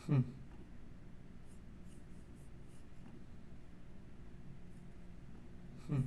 Hmm. Hmm.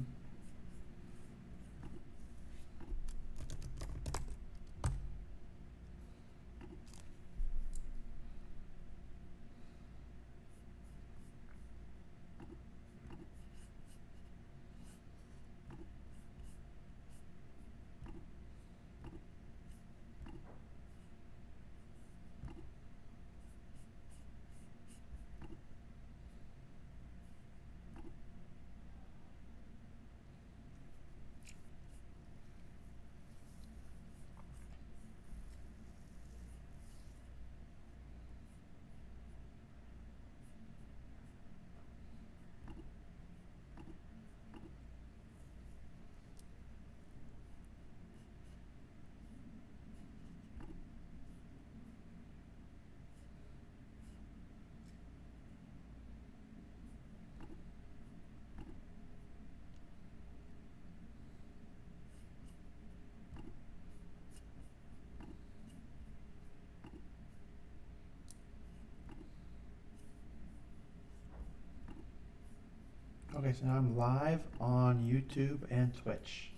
Okay, so now I'm live on YouTube and Twitch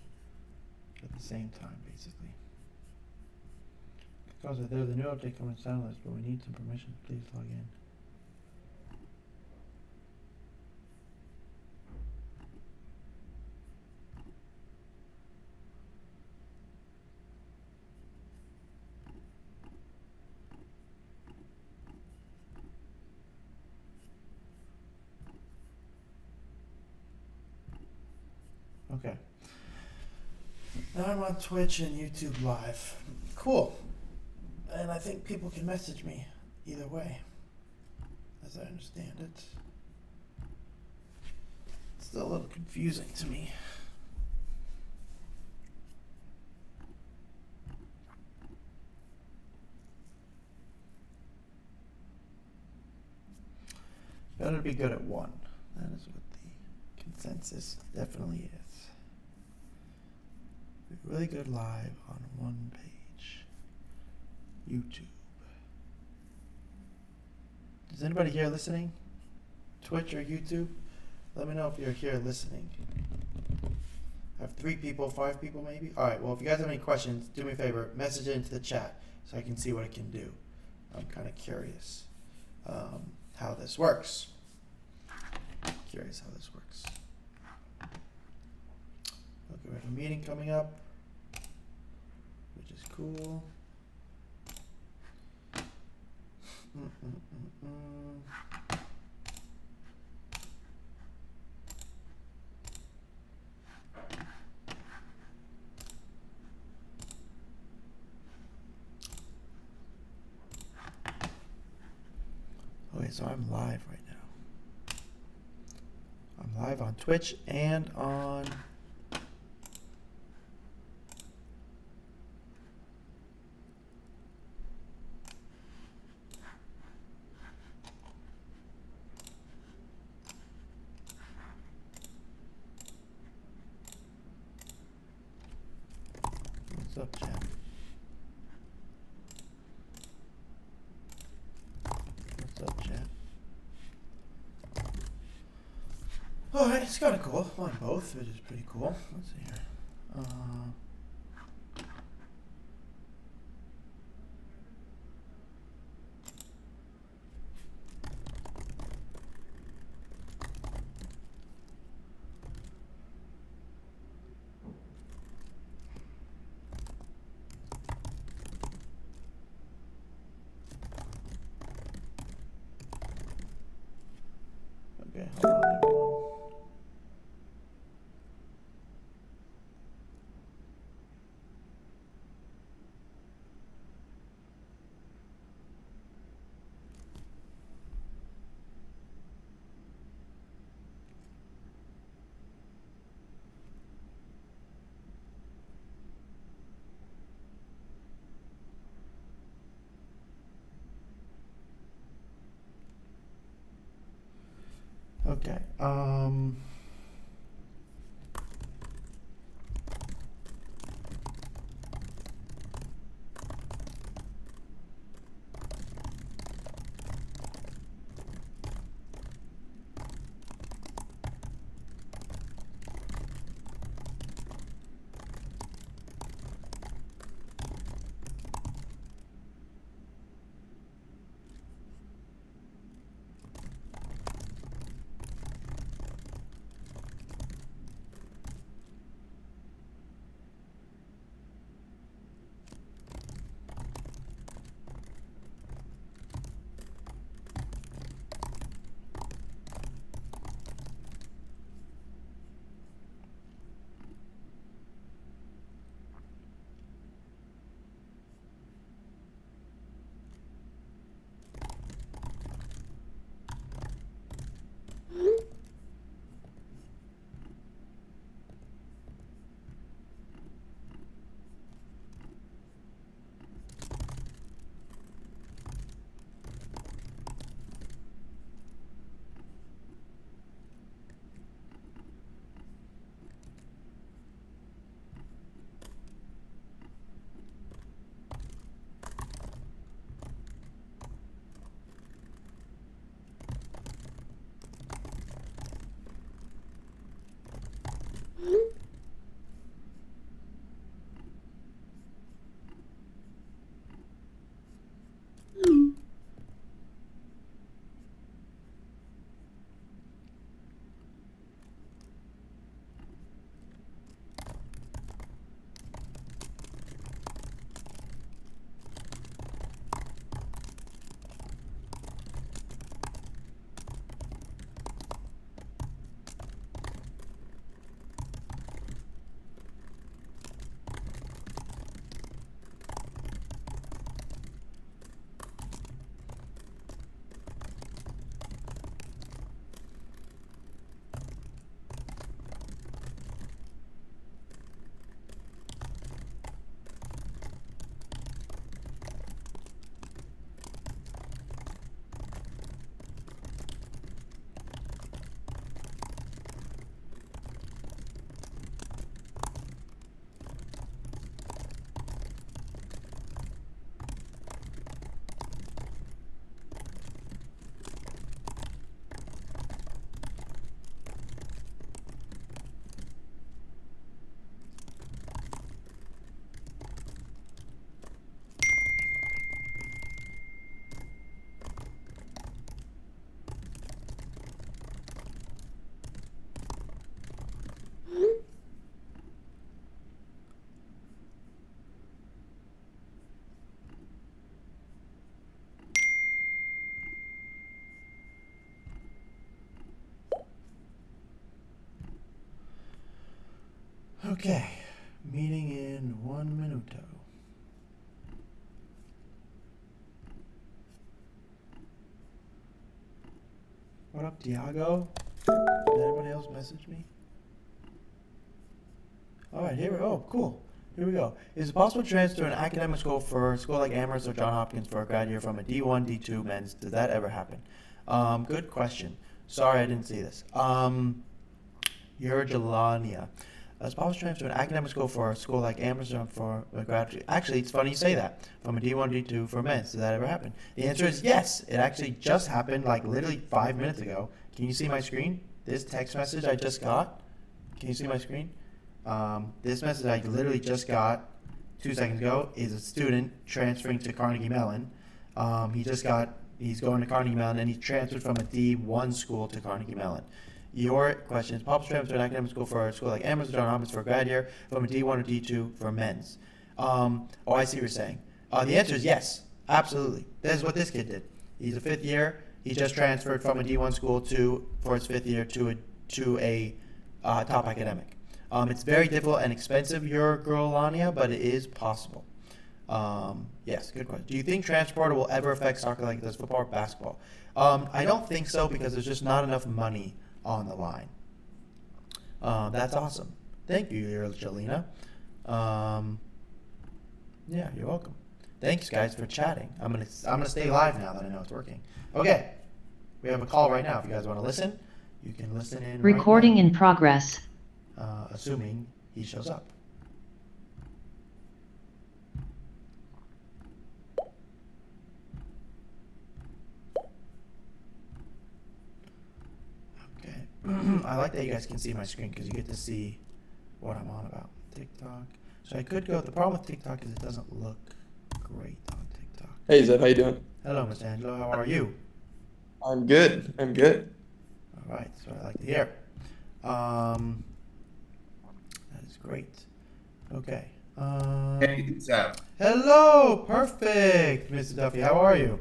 at the same time, basically. Because there's a new update coming to sound list, but we need some permission. Please log in. Okay. Now I'm on Twitch and YouTube live. Cool. And I think people can message me either way, as I understand it. It's still a little confusing to me. Better be good at one. That is what the consensus definitely is. Be really good live on one page. YouTube. Is anybody here listening? Twitch or YouTube? Let me know if you're here listening. I have 3 people, 5 people maybe? Alright, well if you guys have any questions, do me a favor, message it into the chat so I can see what it can do. I'm kind of curious how this works. Curious how this works. Okay, we have a meeting coming up, which is cool. Okay, so I'm live right now. I'm live on Twitch and on what's up, chat? What's up, chat? Alright, it's kind of cool. I'm on both, which is pretty cool. Let's see here. Okay, hold on, everyone. Okay. Okay, meeting in 1 minuto. What up, Diago? Did anybody else message me? Alright, here we go. Oh, cool. Here we go. Is it possible to transfer to an academic school for a school like Amherst or Johns Hopkins for a grad year from a D1, D2 men's? Does that ever happen? Good question. Sorry I didn't see this. You're Jelania. Is it possible to transfer to an academic school for a school like Amherst or for a grad? Actually, it's funny you say that. From a D1, D2 for men's. Does that ever happen? The answer is yes. It actually just happened like literally 5 minutes ago. Can you see my screen? This text message I just got. Can you see my screen? This message I literally just got 2 seconds ago is a student transferring to Carnegie Mellon. He's going to Carnegie Mellon and he transferred from a D1 school to Carnegie Mellon. Your question is, possible transfer to an academic school for a school like Amherst or Johns Hopkins for a grad year from a D1 or D2 for men's? I see what you're saying. The answer is yes, absolutely. That is what this kid did. He's a 5th year. He just transferred from a D1 school for his 5th year to a top academic. It's very difficult and expensive, your girl Lania, but it is possible. Yes, good question. Do you think transporter will ever affect soccer like it does football or basketball? I don't think so because there's just not enough money on the line. That's awesome. Thank you, Jelena. Yeah, you're welcome. Thanks, guys, for chatting. I'm gonna stay live now that I know it's working. Okay, we have a call right now. If you guys want to listen, you can listen in. Recording right now. in progress. Assuming he shows up. Okay. I like that you guys can see my screen because you get to see what I'm on about. TikTok. So I could go. The problem with TikTok is it doesn't look great on TikTok. Hey Zev, how you doing? Hello, Mr. Angelo. How are you? I'm good. I'm good. All right. So I like to hear. That is great. Okay. Hey, Zev. Hello. Perfect, Mr. Duffy. How are you?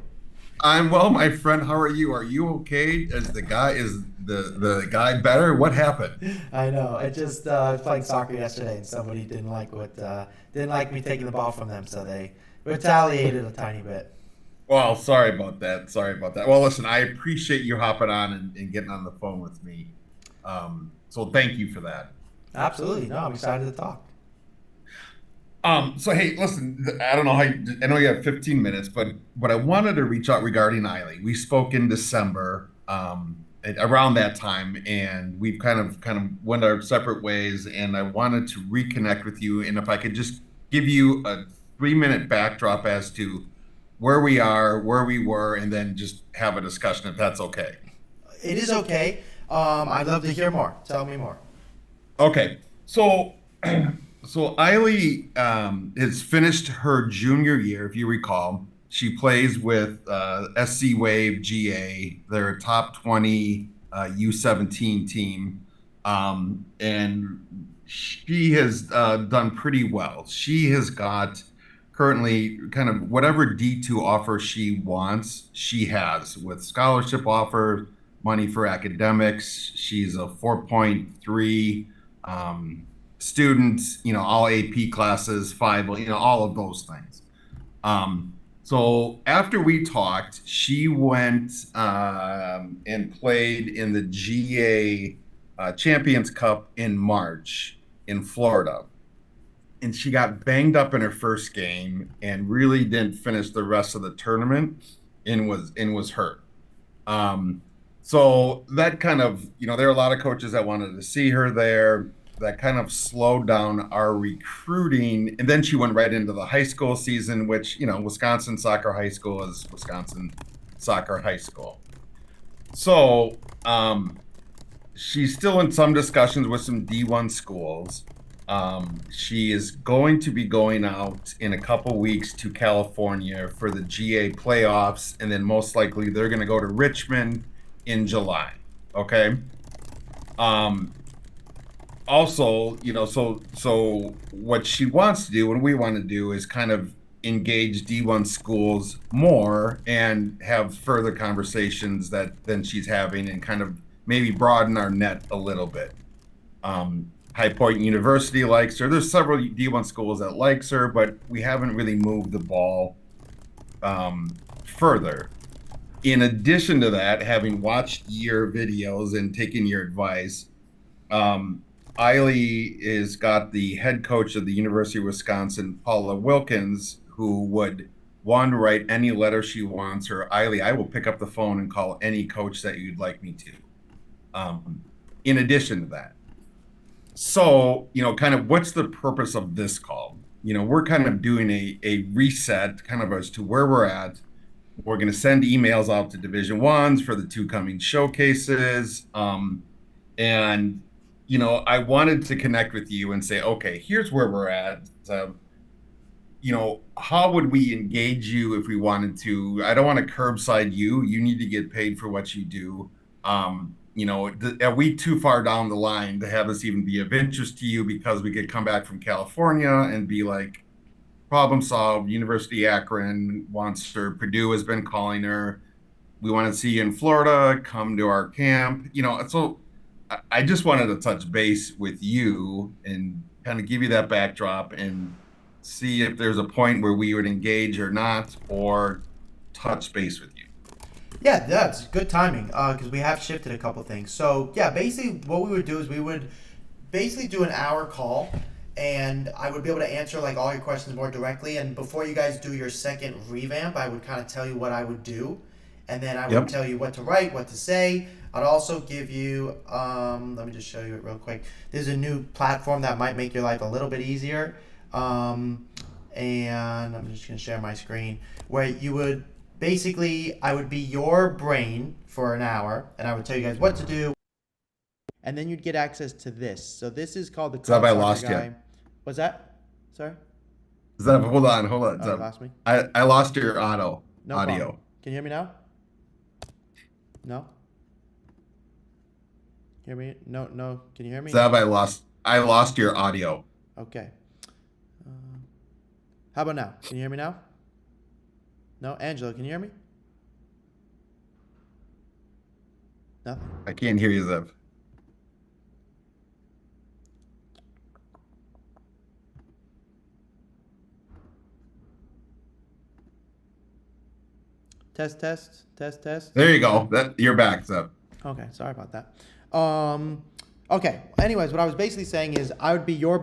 I'm well, my friend. How are you? Are you okay? Is the guy better? What happened? I know. I just was playing soccer yesterday, and somebody didn't like me taking the ball from them, so they retaliated a tiny bit. Well, sorry about that. Sorry about that. Well, listen, I appreciate you hopping on and getting on the phone with me. So thank you for that. Absolutely. No, I'm excited to talk. So hey, listen, I don't know I know you have 15 minutes, but I wanted to reach out regarding Eiley. We spoke in December, around that time, and we've kind of went our separate ways, and I wanted to reconnect with you, and if I could just give you a 3-minute backdrop as to where we are, where we were, and then just have a discussion if that's okay. It is okay. I'd love to hear more. Tell me more. Okay, so Eiley has finished her junior year, if you recall. She plays with SC Wave GA. They're a top 20 U17 team, and she has done pretty well. She has got currently kind of whatever D2 offer she wants, she has, with scholarship offer, money for academics. She's a 4.3 student, all AP classes, 5, all of those things. So after we talked, she went and played in the GA Champions Cup in March in Florida. And she got banged up in her first game and really didn't finish the rest of the tournament and was hurt. So that kind of, there are a lot of coaches that wanted to see her there. That kind of slowed down our recruiting. And then she went right into the high school season, which, Wisconsin Soccer High School is Wisconsin Soccer High School. So she's still in some discussions with some D1 schools. She is going to be going out in a couple weeks to California for the GA playoffs. And then most likely they're going to go to Richmond in July. Okay. Also, so what she wants to do and we want to do is kind of engage D1 schools more and have further conversations than she's having and kind of maybe broaden our net a little bit. High Point University likes her. There's several D1 schools that likes her, but we haven't really moved the ball further. In addition to that, having watched your videos and taken your advice, Eiley is got the head coach of the University of Wisconsin, Paula Wilkins, who would write any letter she wants, or Eiley, I will pick up the phone and call any coach that you'd like me to. In addition to that. So, kind of what's the purpose of this call? We're kind of doing a reset kind of as to where we're at. We're going to send emails out to Division Ones for the 2 coming showcases. And, I wanted to connect with you and say, okay, here's where we're at. How would we engage you if we wanted to? I don't want to curbside you. You need to get paid for what you do. Are we too far down the line to have this even be of interest to you, because we could come back from California and be like, problem solved, University of Akron wants her, Purdue has been calling her, we want to see you in Florida, come to our camp. So I just wanted to touch base with you and kind of give you that backdrop and see if there's a point where we would engage or not, or touch base with you. Yeah, that's good timing because we have shifted a couple things. So yeah, basically what we would do is we would basically do an hour call, and I would be able to answer like all your questions more directly. And before you guys do your second revamp, I would kind of tell you what I would do, and then I would tell you what to write, what to say. I'd also give you, let me just show you it real quick. There's a new platform that might make your life a little bit easier. And I'm just going to share my screen where you would, basically, I would be your brain for an hour, and I would tell you guys what to do, and then you'd get access to this. So this is called the Zev, I lost you. What's that? Sorry? Zev, hold on. Oh, Zev. you lost me? I lost your No audio. problem. Can you hear me now? No? Hear me? No. Can you hear me? Zev, I lost your audio. Okay. How about now? Can you hear me now? No? Angela, can you hear me? Nothing? I can't hear you, Zev. Test. There you go. You're back, Zev. Okay, sorry about that. Okay. Anyways, what I was basically saying is I would be your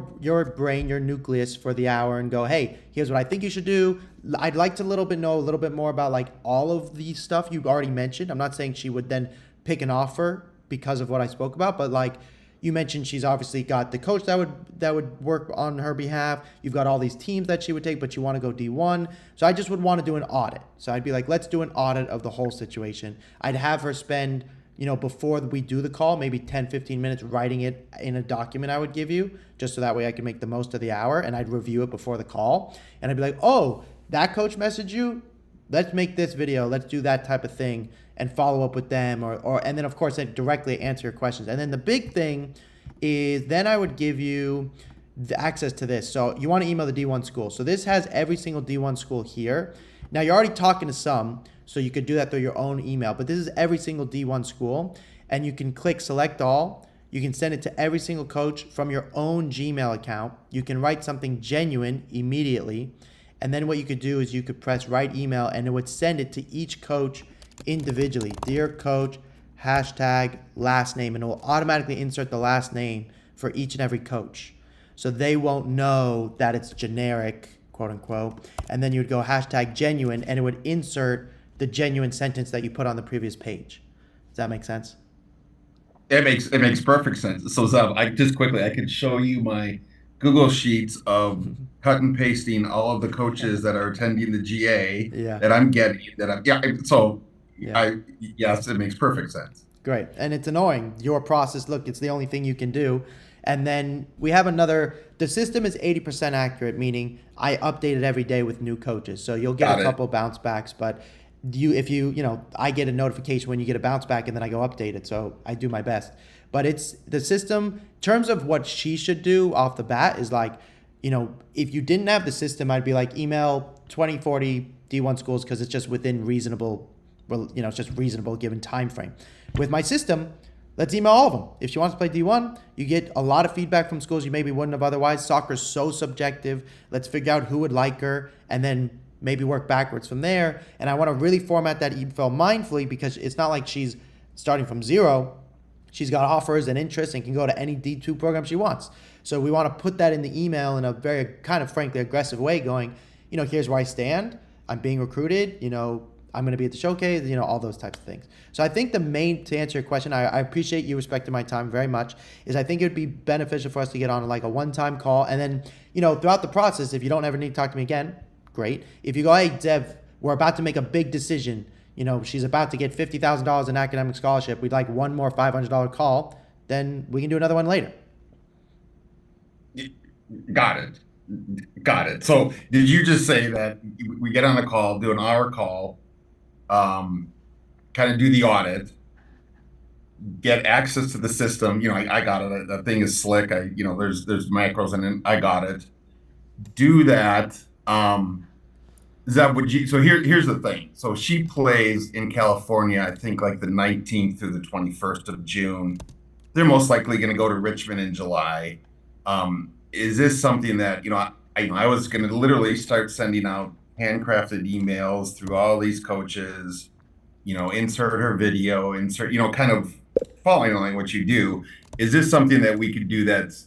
brain, your nucleus for the hour, and go, hey, here's what I think you should do. I'd like to know a little bit more about like all of the stuff you've already mentioned. I'm not saying she would then pick an offer because of what I spoke about, but like you mentioned, she's obviously got the coach that would work on her behalf. You've got all these teams that she would take, but you want to go D1. So I just would want to do an audit. So I'd be like, let's do an audit of the whole situation. I'd have her spend, before we do the call, maybe 10, 15 minutes writing it in a document I would give you, just so that way I can make the most of the hour, and I'd review it before the call. And I'd be like, oh, that coach messaged you? Let's make this video. Let's do that type of thing and follow up with them, and then of course I directly answer your questions. And then the big thing is then I would give you the access to this. So you want to email the D1 school. So this has every single D1 school here. Now you're already talking to some, so you could do that through your own email, but this is every single D1 school, and you can click select all. You can send it to every single coach from your own Gmail account. You can write something genuine immediately. And then what you could do is you could press write email, and it would send it to each coach individually. Dear coach, hashtag last name, and it will automatically insert the last name for each and every coach. So they won't know that it's generic, quote unquote. And then you would go hashtag genuine, and it would insert the genuine sentence that you put on the previous page. Does that make sense? It makes perfect sense. So Zev, I could show you my Google Sheets of cut and pasting all of the coaches that are attending the GA that I'm getting, yes, it makes perfect sense. Great. And it's annoying. Your process, look, it's the only thing you can do. And then we have the system is 80% accurate, meaning I update it every day with new coaches. So you'll get a couple bounce backs, but I get a notification when you get a bounce back, and then I go update it. So I do my best. But it's the system, in terms of what she should do off the bat is like, if you didn't have the system, I'd be like, email 2040 D1 schools because it's just within reasonable, it's just reasonable given time frame. With my system, let's email all of them. If she wants to play D1, you get a lot of feedback from schools you maybe wouldn't have otherwise. Soccer's so subjective. Let's figure out who would like her and then maybe work backwards from there. And I want to really format that email mindfully because it's not like she's starting from zero. She's got offers and interests and can go to any D2 program she wants. So we want to put that in the email in a very kind of frankly aggressive way going, here's where I stand. I'm being recruited, I'm going to be at the showcase, all those types of things. So I think to answer your question, I appreciate you respecting my time very much, is I think it would be beneficial for us to get on like a one-time call. And then, throughout the process, if you don't ever need to talk to me again, great. If you go, hey, Zev, we're about to make a big decision. She's about to get $50,000 in academic scholarship. We'd like one more $500 call. Then we can do another one later. Got it. So did you just say that we get on a call, do an hour call, kind of do the audit, get access to the system? I got it. That thing is slick. There's macros in it. I got it. Do that. So here's the thing. So she plays in California, I think like the 19th through the 21st of June. They're most likely going to go to Richmond in July. Is this something that, I was going to literally start sending out handcrafted emails through all these coaches, insert her video, kind of following along what you do. Is this something that we could do that's,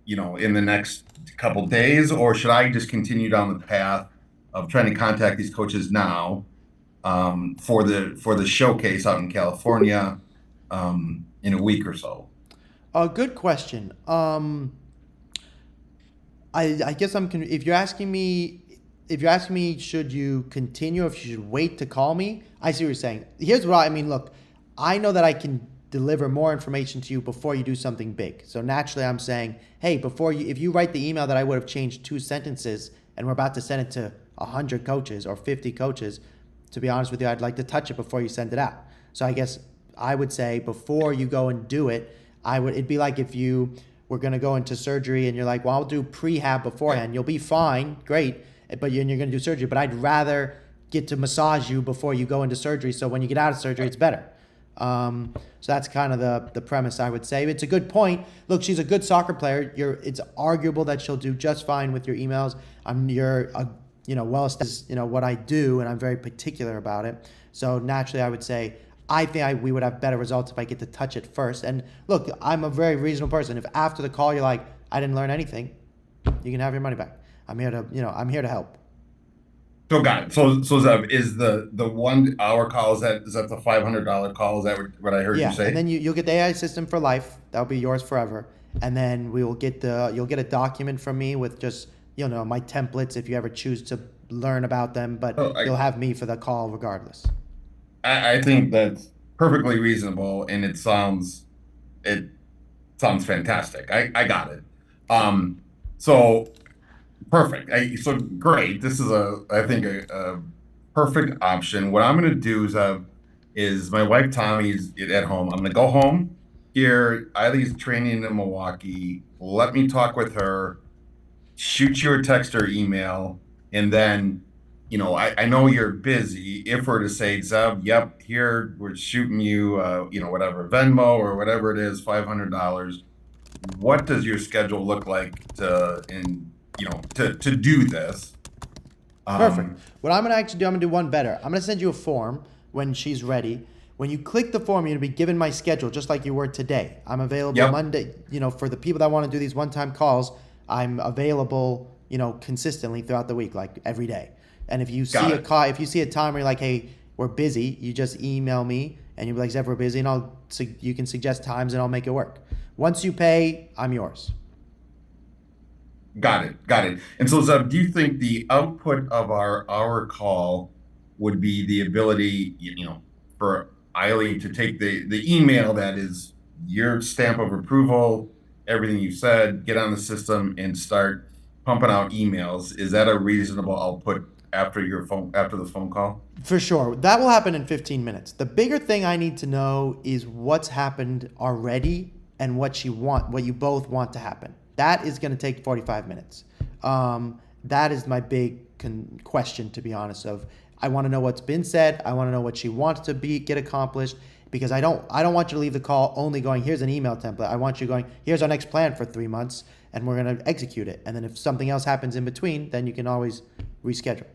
in the next couple days, or should I just continue down the path of trying to contact these coaches now for the showcase out in California in a week or so? Good question. I guess if you're asking me, should you continue or if you should wait to call me? I see what you're saying. Here's what I mean. Look, I know that I can deliver more information to you before you do something big. So naturally I'm saying, hey, if you write the email that I would have changed 2 sentences and we're about to send it to 100 coaches or 50 coaches, to be honest with you, I'd like to touch it before you send it out. So I guess I would say before you go and do it, it'd be like if you were going to go into surgery and you're like, well, I'll do prehab beforehand. You'll be fine. Great. But you're going to do surgery. But I'd rather get to massage you before you go into surgery. So when you get out of surgery, it's better. So that's kind of the premise, I would say. It's a good point. Look, she's a good soccer player. It's arguable that she'll do just fine with your emails. Well established, what I do, and I'm very particular about it. So naturally, I would say, I think we would have better results if I get to touch it first. And look, I'm a very reasonable person. If after the call you're like, I didn't learn anything, you can have your money back. I'm here to help. So got it. So Zev, is the 1 hour call, is that the $500 call? Is that what I heard you say? And then you'll get the AI system for life. That'll be yours forever. And then you'll get a document from me with just my templates if you ever choose to learn about them. But you'll have me for the call regardless. I think that's perfectly reasonable, and it sounds fantastic. I got it. So perfect. So great. This is I think a perfect option. What I'm going to do is my wife Tommy's at home. I'm going to go home here. Eileen's training in Milwaukee. Let me talk with her. Shoot you a text or email, and then. I know you're busy. If we're to say, Zev, yep, here we're shooting you, whatever, Venmo or whatever it is, $500. What does your schedule look like to do this? Perfect. What I'm gonna actually do, I'm gonna do one better. I'm gonna send you a form when she's ready. When you click the form, you're gonna be given my schedule, just like you were today. I'm available Monday. For the people that want to do these one-time calls, I'm available, consistently throughout the week, like every day. And if you see if you see a time where you're like, hey, we're busy, you just email me and you'll be like, Zev, we're busy, and you can suggest times and I'll make it work. Once you pay, I'm yours. Got it. And so, Zev, do you think the output of our call would be the ability, for Eileen to take the email that is your stamp of approval, everything you said, get on the system and start pumping out emails? Is that a reasonable output after the phone call? For sure. That will happen in 15 minutes. The bigger thing I need to know is what's happened already and what you both want to happen. That is going to take 45 minutes. That is my big question, to be honest. I want to know what's been said. I want to know what she wants to get accomplished. because I don't want you to leave the call only going, here's an email template. I want you going, here's our next plan for 3 months, and we're going to execute it. And then if something else happens in between, then you can always reschedule.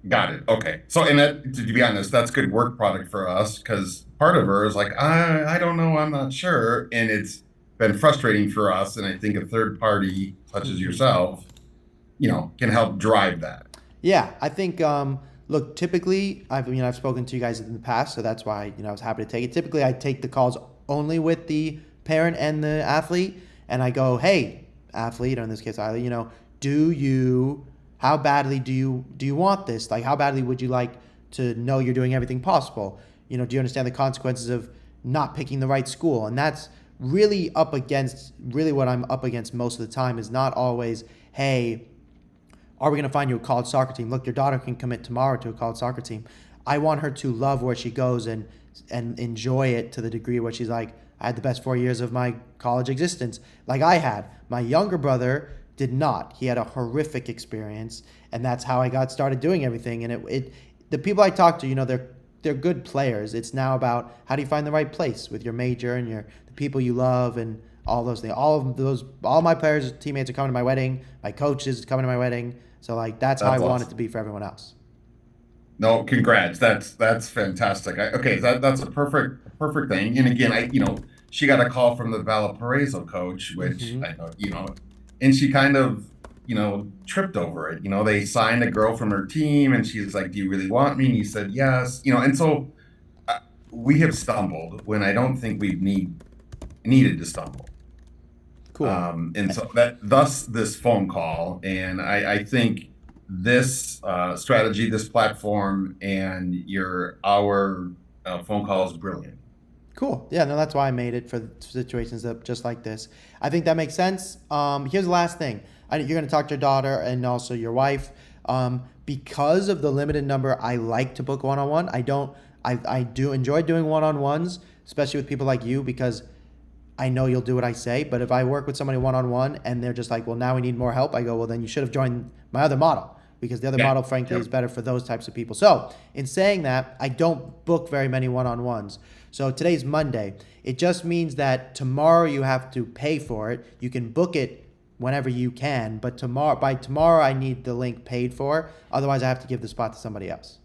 Got it. Okay. So, and that, to be honest, that's good work product for us because part of her is like, I don't know, I'm not sure. And it's been frustrating for us. And I think a third party, such as yourself, can help drive that. Yeah, I think, look, typically, I've spoken to you guys in the past, so that's why, I was happy to take it. Typically, I take the calls only with the parent and the athlete, and I go, hey, athlete, or in this case, athlete, how badly do you want this? Like, how badly would you like to know you're doing everything possible? Do you understand the consequences of not picking the right school? And that's really what I'm up against most of the time is not always, hey, are we going to find you a college soccer team? Look, your daughter can commit tomorrow to a college soccer team. I want her to love where she goes and enjoy it to the degree where she's like, I had the best 4 years of my college existence, like I had. My younger brother did not. He had a horrific experience, and that's how I got started doing everything. And the people I talk to, they're good players. It's now about how do you find the right place with your major and the people you love and all those things. All my players, teammates are coming to my wedding. My coaches are coming to my wedding. So that's how I want it to be for everyone else. No, congrats. That's fantastic. That's a perfect thing. And again, she got a call from the Valparaiso coach, which I know, and she kind of, tripped over it. They signed a girl from her team, and she's like, "Do you really want me?" And he said, "Yes." And so we have stumbled when I don't think we've needed to stumble. Cool. And so thus this phone call, and I think this strategy, this platform, and our phone call is brilliant. Cool. Yeah, no, that's why I made it for situations just like this. I think that makes sense. Here's the last thing. You're going to talk to your daughter and also your wife. Because of the limited number, I like to book one-on-one. I do enjoy doing one-on-ones, especially with people like you, because I know you'll do what I say. But if I work with somebody one-on-one and they're just like, well, now we need more help, I go, well, then you should have joined my other model, because the other model, frankly, is better for those types of people. So in saying that, I don't book very many one-on-ones. So today's Monday. It just means that tomorrow you have to pay for it. You can book it whenever you can, but by tomorrow I need the link paid for. Otherwise, I have to give the spot to somebody else.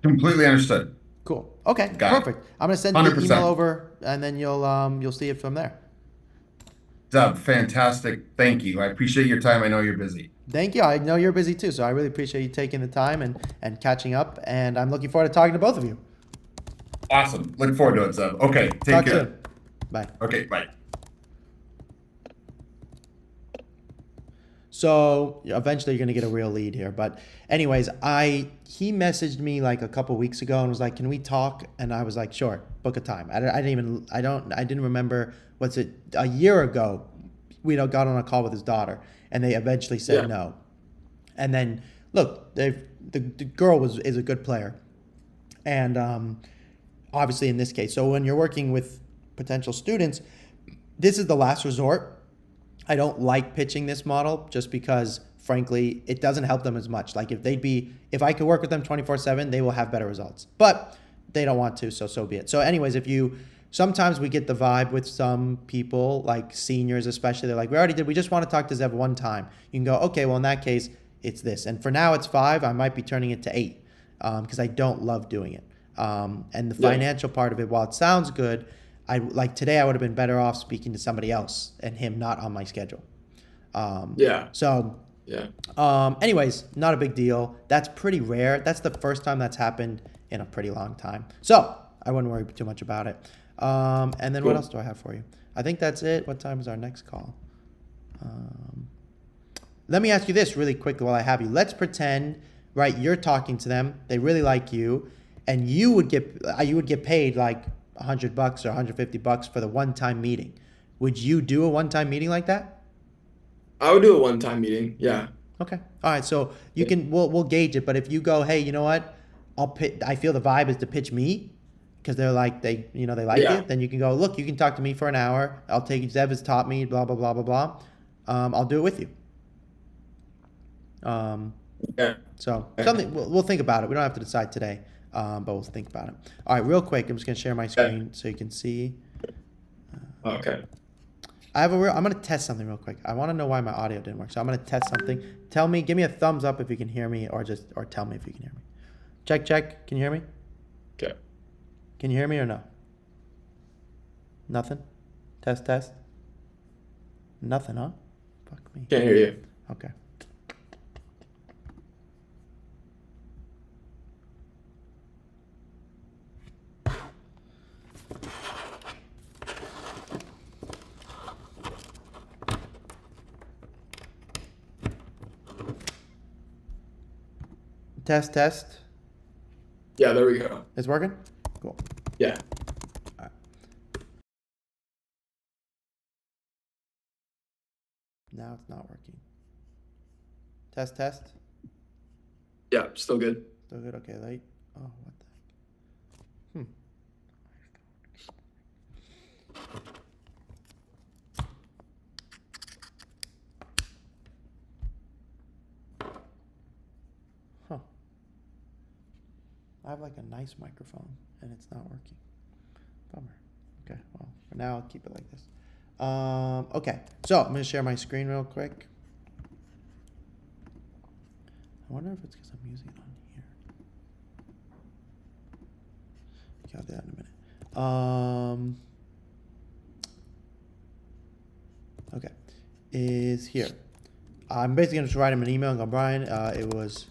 Completely understood. Cool. Okay. Got Perfect. I'm gonna send 100%. the email over, and then you'll see it from there. Zev, fantastic. Thank you. I appreciate your time. I know you're busy. Thank you. I know you're busy too, so I really appreciate you taking the time and catching up. And I'm looking forward to talking to both of you. Awesome. Look forward to it, Zev. Okay. Take Talk care. soon. Bye. Okay. Bye. So eventually you're going to get a real lead here. But anyways, he messaged me like a couple weeks ago and was like, can we talk? And I was like, sure, book a time. I didn't remember, a year ago, we got on a call with his daughter and they eventually said no. And then look, the girl is a good player. And obviously in this case, so when you're working with potential students, this is the last resort. I don't like pitching this model just because, frankly, it doesn't help them as much. Like if I could work with them 24/7, they will have better results. But they don't want to, so be it. So anyways, sometimes we get the vibe with some people, like seniors especially, they're like, we just want to talk to Zev one time. You can go, okay, well in that case, it's this. And for now it's 5, I might be turning it to 8 because I don't love doing it. And the financial part of it, while it sounds good, today I would have been better off speaking to somebody else and him not on my schedule. Anyways, not a big deal. That's pretty rare. That's the first time that's happened in a pretty long time. So I wouldn't worry too much about it. And then What else do I have for you? I think that's it. What time is our next call? Let me ask you this really quickly while I have you. Let's pretend, right, you're talking to them. They really like you, and you would get paid like $100 or $150 for the one-time meeting. Would you do a one-time meeting like that? I would do a one-time meeting. Yeah. Okay. All right. So we'll gauge it. But if you go, hey, you know what? I feel the vibe is to pitch me because they like it. Then you can go, look, you can talk to me for an hour. I'll take you. Zev has taught me, blah, blah, blah, blah, blah. I'll do it with you. So something we'll think about it. We don't have to decide today. but we'll think about it. All right, real quick, I'm just gonna share my screen so you can see. Okay. I'm gonna test something real quick. I want to know why my audio didn't work, so I'm gonna test something. Give me a thumbs up if you can hear me, or tell me if you can hear me. Check. Can you hear me? Okay. Can you hear me or no? Nothing. Test. Nothing, huh? Fuck me. Can't hear you. Okay. Test. Yeah, there we go. It's working? Cool. Yeah. All right. Now it's not working. Test. Yeah, still good. Still good? Okay, late. Oh, what the heck? Huh. I have like a nice microphone and it's not working. Bummer. Okay, well, for now, I'll keep it like this. Okay, so I'm gonna share my screen real quick. I wonder if it's because I'm using it on here. Okay, I'll do that in a minute. Okay, is here. I'm basically gonna just write him an email and go, Brian, it was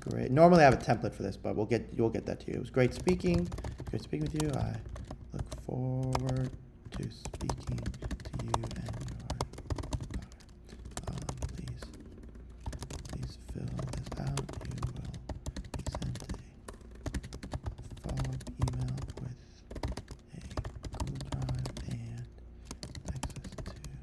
great. Normally I have a template for this, but you'll get that to you. It was great speaking with you. I look forward to speaking to you and your daughter. Please fill this out. You will be sent a follow-up email with a Google Drive and access to the necessary documents,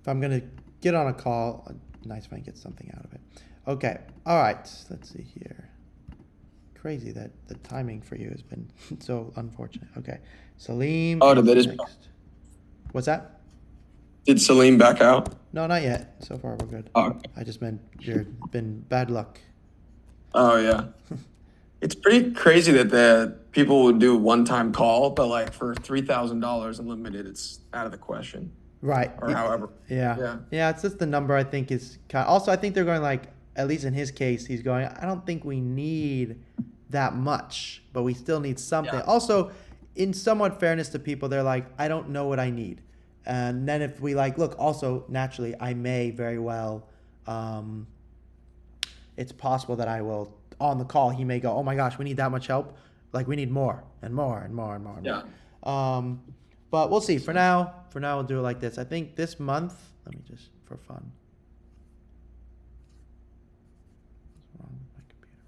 if I'm going to get on a call, nice if I can get something out of it. Okay. All right. Let's see here. Crazy that the timing for you has been so unfortunate. Okay. Salim. Oh, did they just... Next. What's that? Did Salim back out? No, not yet. So far, we're good. Oh, okay. I just meant there's been bad luck. Oh, yeah. It's pretty crazy that the people would do a one-time call, but like for $3,000 unlimited, it's out of the question. Right. Or however. Yeah. It's just the number I think is kind of, also I think they're going like, at least in his case, he's going, I don't think we need that much, but we still need something. Yeah. Also, in somewhat fairness to people, they're like, I don't know what I need. And then if we like, look, also naturally, I may very well, it's possible that I will, on the call, he may go, oh my gosh, we need that much help. Like we need more and more and more and more and more. Yeah. But we'll see. For now, we'll do it like this. I think this month, let me just, for fun. What's wrong with my computer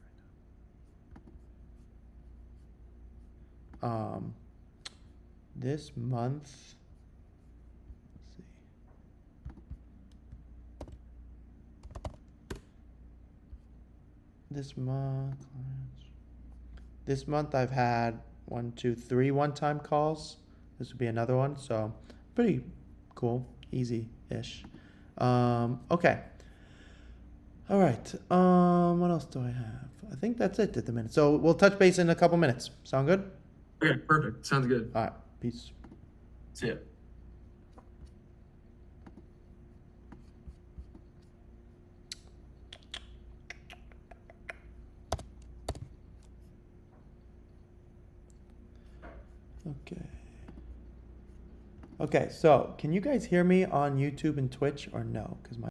right now? This month, let's see. This month I've had 1, 2, 3 one-time calls. This would be another one, so pretty cool, easy-ish. Okay. All right. What else do I have? I think that's it at the minute. So we'll touch base in a couple minutes. Sound good? Okay, perfect. Sounds good. All right. Peace. See ya. Okay, so can you guys hear me on YouTube and Twitch or no? Because my